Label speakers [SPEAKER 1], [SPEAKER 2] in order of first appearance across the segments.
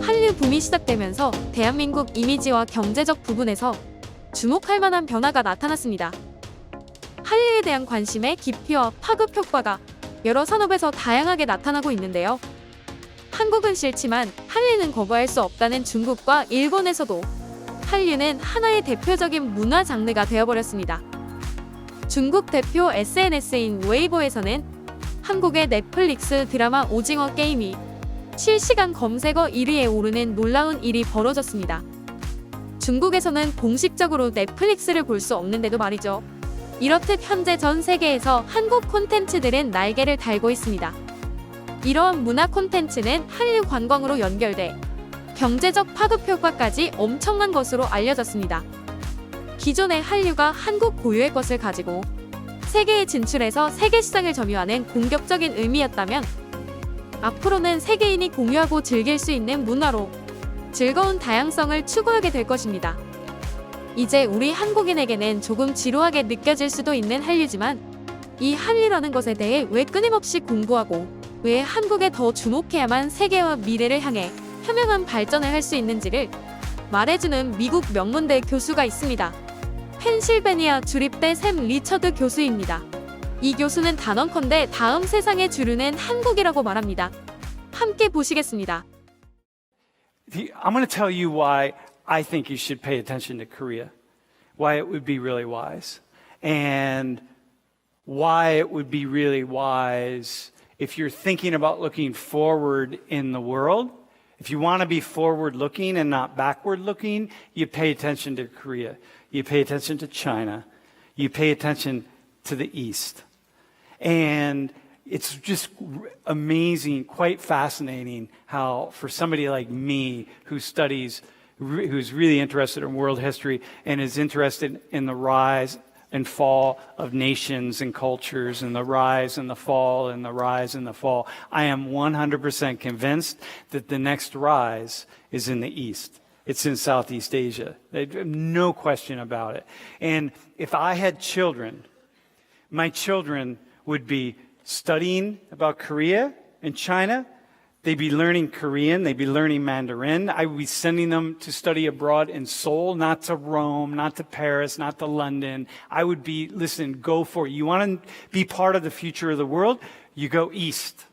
[SPEAKER 1] 한류 붐이 시작되면서 대한민국 이미지와 경제적 부분에서 주목할 만한 변화가 나타났습니다. 한류에 대한 관심의 깊이와 파급 효과가 여러 산업에서 다양하게 나타나고 있는데요. 한국은 싫지만 한류는 거부할 수 없다는 중국과 일본에서도 한류는 하나의 대표적인 문화 장르가 되어버렸습니다. 중국 대표 SNS인 웨이보에서는 한국의 넷플릭스 드라마 오징어 게임이 실시간 검색어 1위에 오르는 놀라운 일이 벌어졌습니다. 중국에서는 공식적으로 넷플릭스를 볼 수 없는데도 말이죠. 이렇듯 현재 전 세계에서 한국 콘텐츠들은 날개를 달고 있습니다. 이러한 문화 콘텐츠는 한류 관광으로 연결돼 경제적 파급 효과까지 엄청난 것으로 알려졌습니다. 기존의 한류가 한국 고유의 것을 가지고 세계에 진출해서 세계 시장을 점유하는 공격적인 의미였다면 앞으로는 세계인이 공유하고 즐길 수 있는 문화로 즐거운 다양성을 추구하게 될 것입니다. 이제 우리 한국인에게는 조금 지루하게 느껴질 수도 있는 한류지만 이 한류라는 것에 대해 왜 끊임없이 공부하고 왜 한국에 더 주목해야만 세계와 미래를 향해 현명한 발전을 할 수 있는지를 말해주는 미국 명문대 교수가 있습니다. 펜실베니아 주립대 샘 리처드 교수입니다. 이 교수는 단언컨대 다음 세상의 주류는 한국이라고 말합니다. 함께 보시겠습니다.
[SPEAKER 2] I'm going to tell you why I think you should pay attention to Korea, why it would be really wise, and why it would be really wise if you're thinking about looking forward in the world. If you want to be forward-looking and not backward-looking, you pay attention to Korea. You pay attention to China. You pay attention to the East. And it's just amazing, quite fascinating how for somebody like me who's really interested in world history and is interested in the rise and fall of nations and cultures and the rise and the fall and the rise and the fall, I am 100% convinced that the next rise is in the East. It's in Southeast Asia. No question about it. And if I had children, my children would be studying about Korea and China. They'd be learning Korean. They'd be learning Mandarin. I would be sending them to study abroad in Seoul, not to Rome, not to Paris, not to London. I would be, listen, go for it. You want to be part of the future of the world? You go east.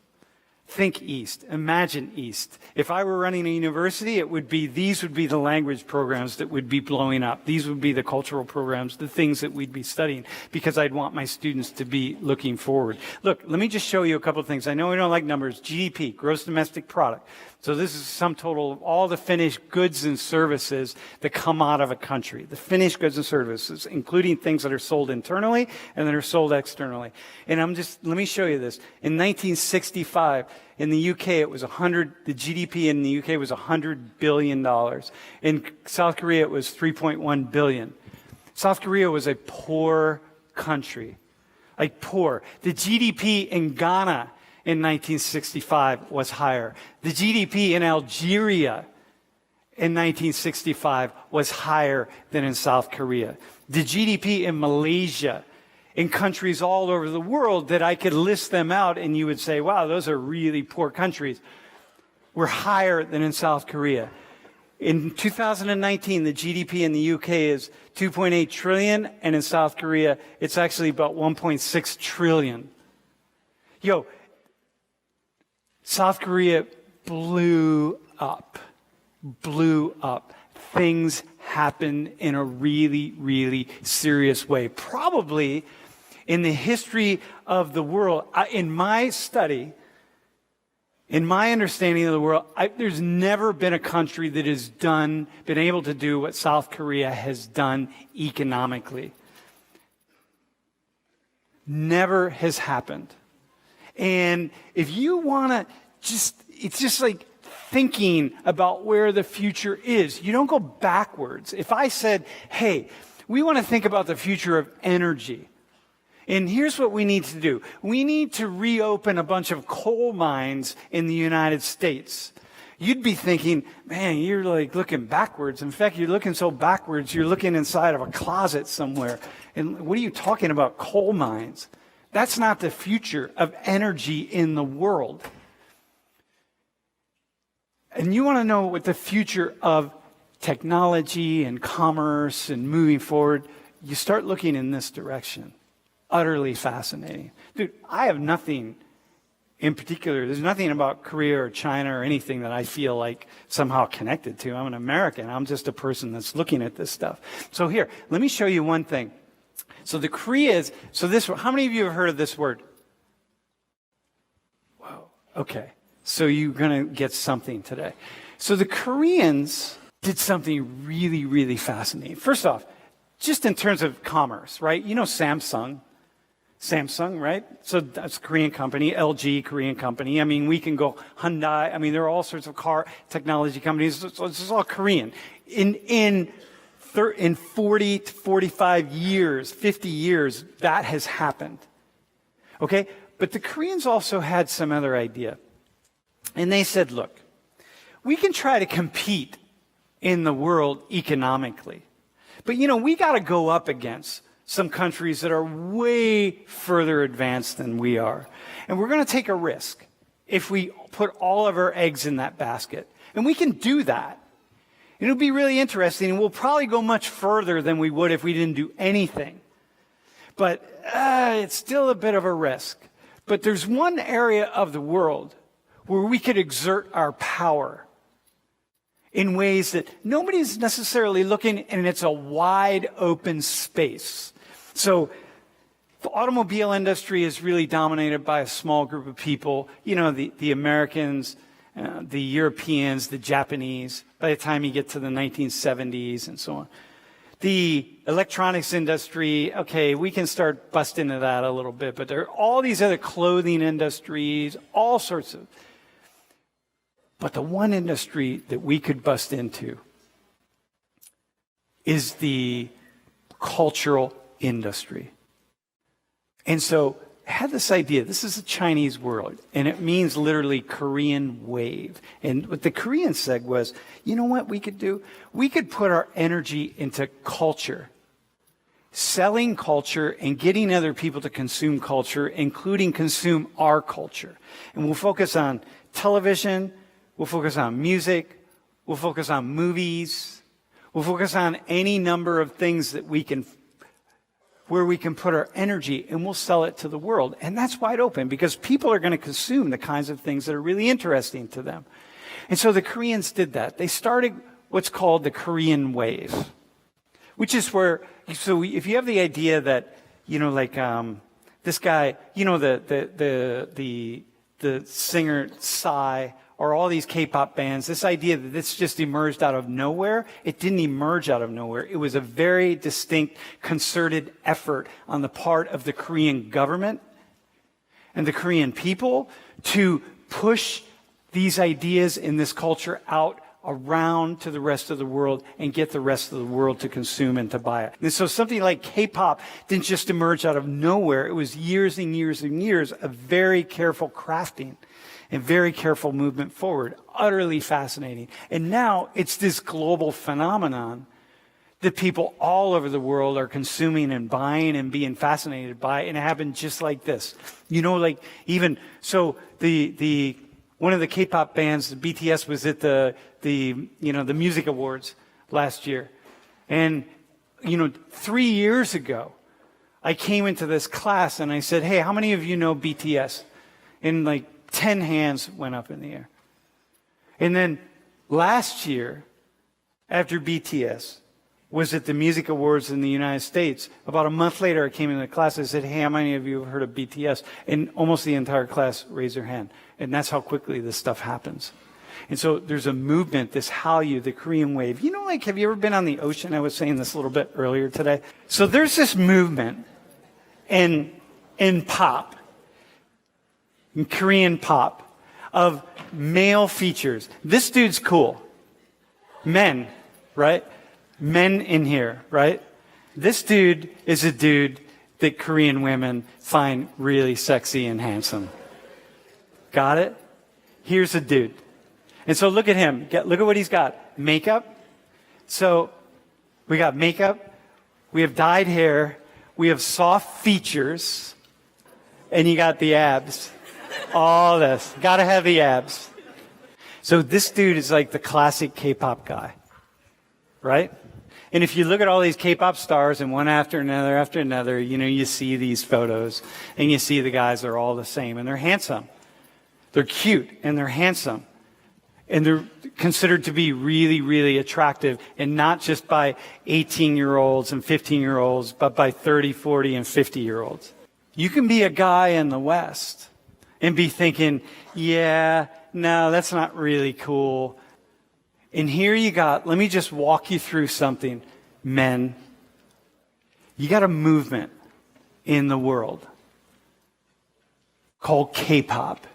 [SPEAKER 2] Think east. Imagine east. If I were running a university, these would be the language programs that would be blowing up. These would be the cultural programs, the things that we'd be studying, because I'd want my students to be looking forward. Look, let me just show you a couple of things. I know we don't like numbers. GDP, gross domestic product. So this is the sum total of all the finished goods and services that come out of a country. The finished goods and services, including things that are sold internally and that are sold externally. And let me show you this. In 1965, in the UK, the GDP in the UK was $100 billion. In South Korea, it was 3.1 billion. South Korea was a poor country. Like poor. The GDP in Ghana in 1965 was higher. The GDP in Algeria in 1965 was higher than in South Korea. The GDP in Malaysia, in countries all over the world that I could list them out and you would say, wow, those are really poor countries, were higher than in South Korea. In 2019, the GDP in the UK is 2.8 trillion, and in South Korea, it's actually about 1.6 trillion. South Korea blew up. Things happened in a really, really serious way. Probably in the history of the world, in my study, in my understanding of the world, there's never been a country that has been able to do what South Korea has done economically. Never has happened. And if you want to it's just like thinking about where the future is. You don't go backwards. If I said, hey, we want to think about the future of energy. And here's what we need to do. We need to reopen a bunch of coal mines in the United States. You'd be thinking, man, you're like looking backwards. In fact, you're looking so backwards, you're looking inside of a closet somewhere. And what are you talking about, coal mines? That's not the future of energy in the world. And you want to know what the future of technology and commerce and moving forward, you start looking in this direction. Utterly fascinating. Dude, I have nothing in particular. There's nothing about Korea or China or anything that I feel like somehow connected to. I'm an American. I'm just a person that's looking at this stuff. So here, let me show you one thing. So the Koreas, how many of you have heard of this word? Wow. Okay. So you're going to get something today. So the Koreans did something really, really fascinating. First off, just in terms of commerce, right? You know Samsung, right? So that's a Korean company, LG, Korean company. I mean, we can go Hyundai. I mean, there are all sorts of car technology companies. So it's all Korean. In 40 to 45 years, 50 years, that has happened. Okay? But the Koreans also had some other idea. And they said, look, we can try to compete in the world economically. But, we got to go up against some countries that are way further advanced than we are. And we're going to take a risk if we put all of our eggs in that basket. And we can do that. It'll be really interesting, and we'll probably go much further than we would if we didn't do anything. But it's still a bit of a risk. But there's one area of the world where we could exert our power in ways that nobody's necessarily looking, and it's a wide open space. So the automobile industry is really dominated by a small group of people, the Americans, the Europeans, the Japanese, by the time you get to the 1970s and so on. The electronics industry, okay, we can start busting into that a little bit, but there are all these other clothing industries, all sorts of. But the one industry that we could bust into is the cultural industry. And so I had this idea. This is a Chinese word, and it means literally Korean wave. And what the Koreans said was, you know what we could do? We could put our energy into culture, selling culture and getting other people to consume culture, including consume our culture. And we'll focus on television, we'll focus on music, we'll focus on movies, we'll focus on any number of things that where we can put our energy, and we'll sell it to the world. And that's wide open because people are going to consume the kinds of things that are really interesting to them. And so the Koreans did that. They started what's called the Korean wave, which is where, if you have the idea that, this guy, the singer Psy, or all these K-pop bands, this idea that this just emerged out of nowhere, it didn't emerge out of nowhere. It was a very distinct, concerted effort on the part of the Korean government and the Korean people to push these ideas in this culture out around to the rest of the world and get the rest of the world to consume and to buy it. And so something like K-pop didn't just emerge out of nowhere. It was years and years and years of very careful crafting and very careful movement forward. Utterly fascinating. And now it's this global phenomenon that people all over the world are consuming and buying and being fascinated by. And it happened just like this. One of the K-pop bands, the BTS, was at the music awards last year. And, 3 years ago, I came into this class and I said, hey, how many of you know BTS? And 10 hands went up in the air. And then last year, after BTS was at the music awards in the United States, about a month later, I came into the class and I said, hey, how many of you have heard of BTS? And almost the entire class raised their hand. And that's how quickly this stuff happens. And so there's a movement, this Hallyu, the Korean wave. Have you ever been on the ocean? I was saying this a little bit earlier today. So there's this movement in pop, in Korean pop, of male features. This dude's cool. Men, right? Men in here, right? This dude is a dude that Korean women find really sexy and handsome. Got it? Here's a dude. And so look at him. Look at what he's got. Makeup. So we got makeup. We have dyed hair. We have soft features. And you got the abs. All this. Got to have the abs. So this dude is like the classic K-pop guy, right? And if you look at all these K-pop stars and one after another, you know, you see these photos and you see the guys are all the same and they're handsome. They're cute and they're handsome. And they're considered to be really, really attractive, and not just by 18-year-olds and 15-year-olds, but by 30, 40, and 50-year-olds. You can be a guy in the West and be thinking, yeah, no, that's not really cool. And here you got, let me just walk you through something, men. You got a movement in the world called K-pop.